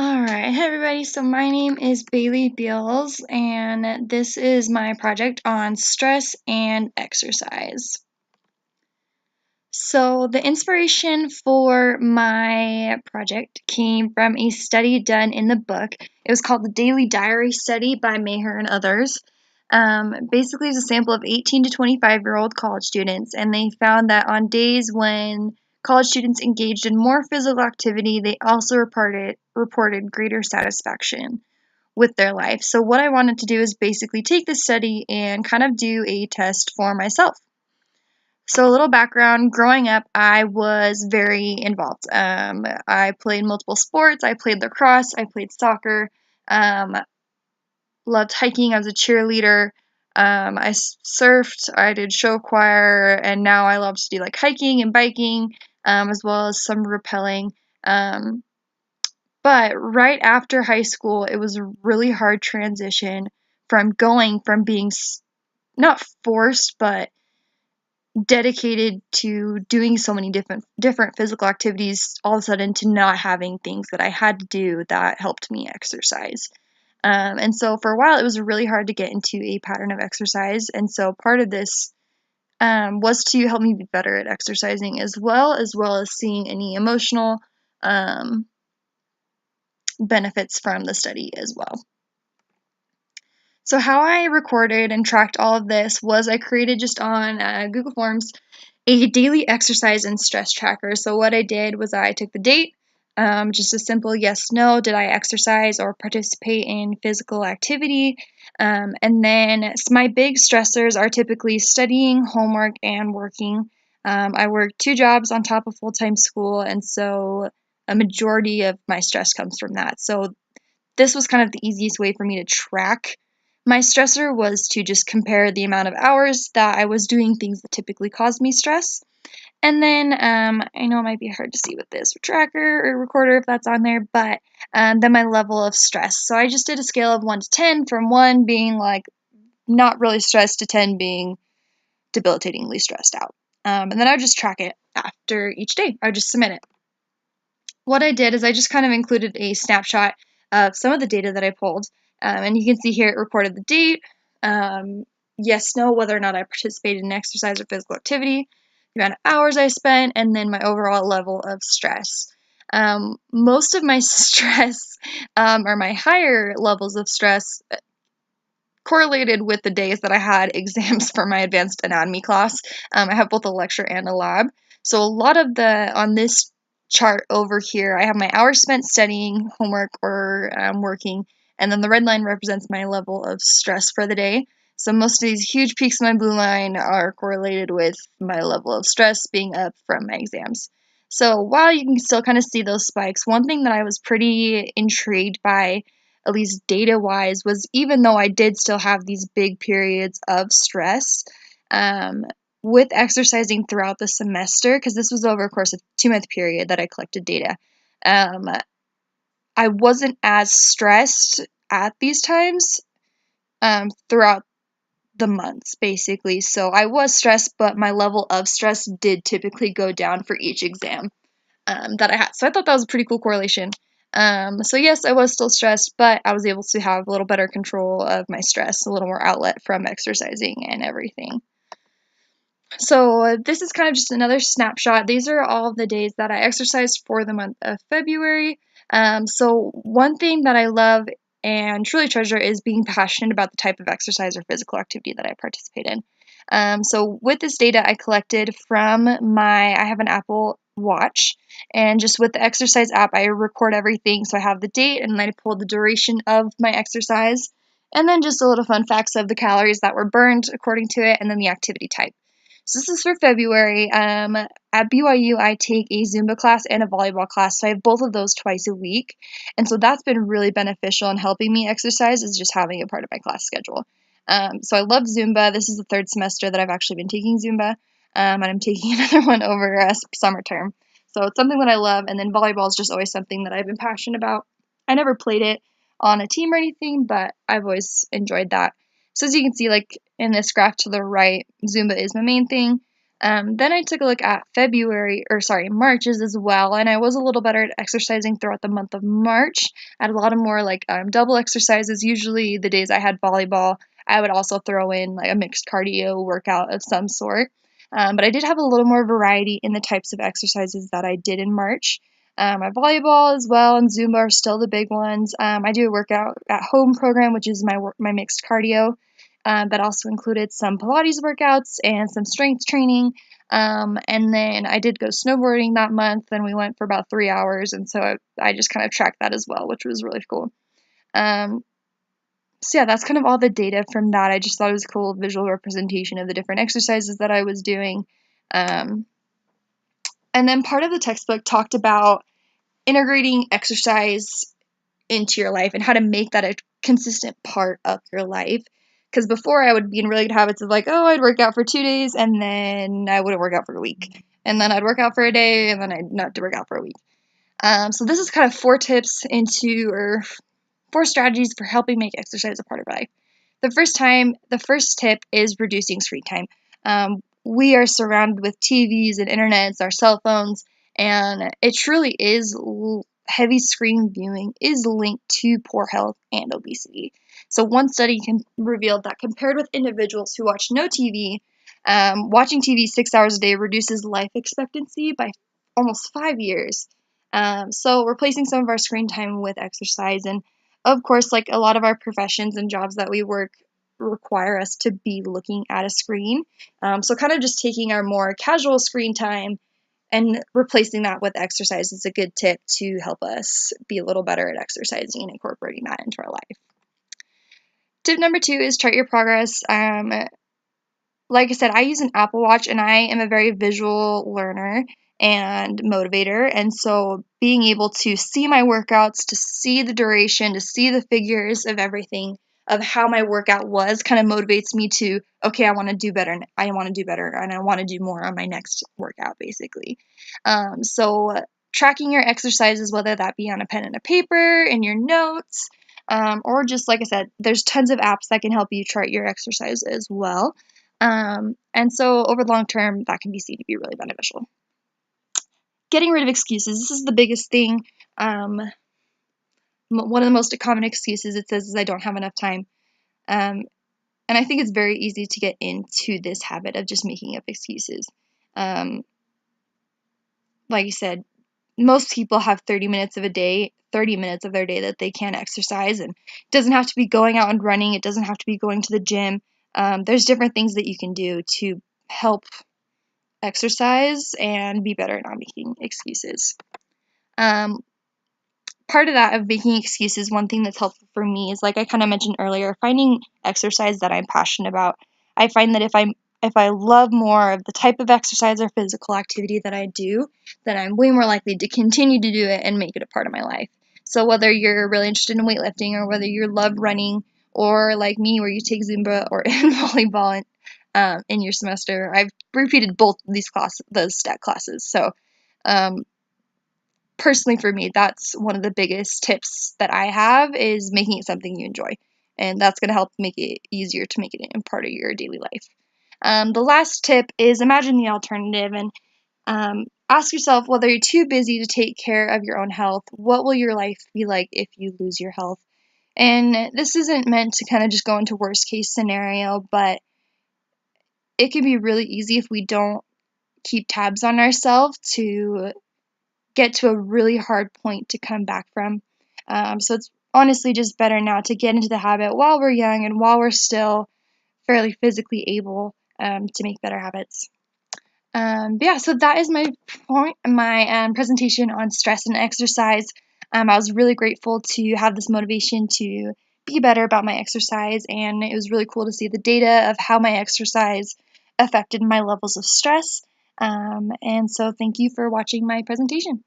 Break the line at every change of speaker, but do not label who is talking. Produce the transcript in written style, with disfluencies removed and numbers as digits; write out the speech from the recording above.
Alright, hey everybody, so my name is Bailey Beals, and this is my project on stress and exercise. So the inspiration for my project came from a study done in the book. It was called the Daily Diary Study by Maher and others. Basically, it's a sample of 18 to 25-year-old college students, and they found that on days when college students engaged in more physical activity, they also reported greater satisfaction with their life. So what I wanted to do is basically take this study and kind of do a test for myself. So a little background, growing up, I was very involved. I played multiple sports. I played lacrosse. I played soccer. Um, Loved hiking. I was a cheerleader. I surfed. I did show choir, and now I love to do like hiking and biking, as well as some rappelling. Um, but right after high school, it was a really hard transition from going from being not forced, but dedicated to doing so many different physical activities all of a sudden to not having things that I had to do that helped me exercise. And so for a while it was really hard to get into a pattern of exercise, and so part of this was to help me be better at exercising as well as seeing any emotional um, benefits from the study as well. So how I recorded and tracked all of this was I created just on Google Forms a daily exercise and stress tracker. So what I did was I took the date, just a simple yes, no, did I exercise or participate in physical activity? And then my big stressors are typically studying, homework, and working. I work 2 jobs on top of full-time school, and so a majority of my stress comes from that. So this was kind of the easiest way for me to track my stressor, was to just compare the amount of hours that I was doing things that typically cause me stress. And then I know it might be hard to see with this tracker or recorder if that's on there, but then my level of stress. So I just did a scale of 1 to 10, from 1 being like not really stressed to 10 being debilitatingly stressed out. And then I would just track it after each day. I would just submit it. What I did is I just kind of included a snapshot of some of the data that I pulled. And you can see here it recorded the date, yes, no, whether or not I participated in exercise or physical activity, the amount of hours I spent, and then my overall level of stress. Most of my stress, or my higher levels of stress, correlated with the days that I had exams for my advanced anatomy class. I have both a lecture and a lab. So a lot of on this chart over here, I have my hours spent studying, homework, or working, and then the red line represents my level of stress for the day. So most of these huge peaks in my blue line are correlated with my level of stress being up from my exams. So while you can still kind of see those spikes, one thing that I was pretty intrigued by, at least data wise, was even though I did still have these big periods of stress, um, with exercising throughout the semester, because this was over a course of 2-month period that I collected data, um, I wasn't as stressed at these times throughout the months, basically. So I was stressed, but my level of stress did typically go down for each exam that I had. So I thought that was a pretty cool correlation. So yes, I was still stressed, but I was able to have a little better control of my stress, a little more outlet from exercising and everything. So this is kind of just another snapshot. These are all of the days that I exercised for the month of February. So one thing that I love and truly treasure is being passionate about the type of exercise or physical activity that I participate in. So with this data I collected from I have an Apple Watch, and just with the exercise app, I record everything. So I have the date, and then I pull the duration of my exercise, and then just a little fun facts of the calories that were burned according to it, and then the activity type. So this is for February. At BYU, I take a Zumba class and a volleyball class, so I have both of those twice a week. And so that's been really beneficial in helping me exercise, is just having a part of my class schedule. So I love Zumba. This is the 3rd semester that I've actually been taking Zumba, and I'm taking another one over summer term. So it's something that I love, and then volleyball is just always something that I've been passionate about. I never played it on a team or anything, but I've always enjoyed that. So as you can see, like in this graph to the right, Zumba is my main thing. Then I took a look at March's as well, and I was a little better at exercising throughout the month of March. I had a lot of more double exercises. Usually the days I had volleyball, I would also throw in like a mixed cardio workout of some sort. But I did have a little more variety in the types of exercises that I did in March. My volleyball as well and Zumba are still the big ones. I do a workout at home program, which is my mixed cardio. That also included some Pilates workouts and some strength training. And then I did go snowboarding that month, and we went for about 3 hours. And so I just kind of tracked that as well, which was really cool. So yeah, that's kind of all the data from that. I just thought it was a cool visual representation of the different exercises that I was doing. And then part of the textbook talked about integrating exercise into your life and how to make that a consistent part of your life. Because before I would be in really good habits of like, oh, I'd work out for 2 days and then I wouldn't work out for a week. And then I'd work out for a day and then I'd not to work out for a week. So this is kind of 4 strategies for helping make exercise a part of your life. The first tip is reducing screen time. We are surrounded with TVs and internets, our cell phones, and it truly is heavy screen viewing is linked to poor health and obesity. So one study revealed that compared with individuals who watch no TV, watching TV 6 hours a day reduces life expectancy by almost 5 years. So replacing some of our screen time with exercise, and of course, like a lot of our professions and jobs that we work require us to be looking at a screen. So kind of just taking our more casual screen time and replacing that with exercise is a good tip to help us be a little better at exercising and incorporating that into our life. Tip number 2 is chart your progress. Like I said, I use an Apple Watch and I am a very visual learner and motivator. And so being able to see my workouts, to see the duration, to see the figures of everything, of how my workout was, kind of motivates me to, okay, I want to do better. I want to do better and I want to do more on my next workout, basically. So tracking your exercises, whether that be on a pen and a paper, in your notes, or just like I said, there's tons of apps that can help you chart your exercise as well. And so over the long term, that can be seen to be really beneficial. Getting rid of excuses. This is the biggest thing. One of the most common excuses it says is I don't have enough time. And I think it's very easy to get into this habit of just making up excuses. Like you said, most people have 30 minutes of their day that they can exercise, and it doesn't have to be going out and running. It doesn't have to be going to the gym. There's different things that you can do to help exercise and be better at not making excuses. Part of that of making excuses, one thing that's helpful for me is, like I kind of mentioned earlier, finding exercise that I'm passionate about. I find that if I love more of the type of exercise or physical activity that I do, then I'm way more likely to continue to do it and make it a part of my life. So whether you're really interested in weightlifting or whether you love running, or like me where you take Zumba or in volleyball in your semester, I've repeated both those stat classes. So personally for me, that's one of the biggest tips that I have, is making it something you enjoy. And that's going to help make it easier to make it a part of your daily life. The last tip is imagine the alternative and ask yourself, whether you're too busy to take care of your own health, what will your life be like if you lose your health? And this isn't meant to kind of just go into worst case scenario, but it can be really easy if we don't keep tabs on ourselves to get to a really hard point to come back from. So it's honestly just better now to get into the habit while we're young and while we're still fairly physically able to make better habits. But yeah, so that is my presentation on stress and exercise. I was really grateful to have this motivation to be better about my exercise, and it was really cool to see the data of how my exercise affected my levels of stress. And so thank you for watching my presentation.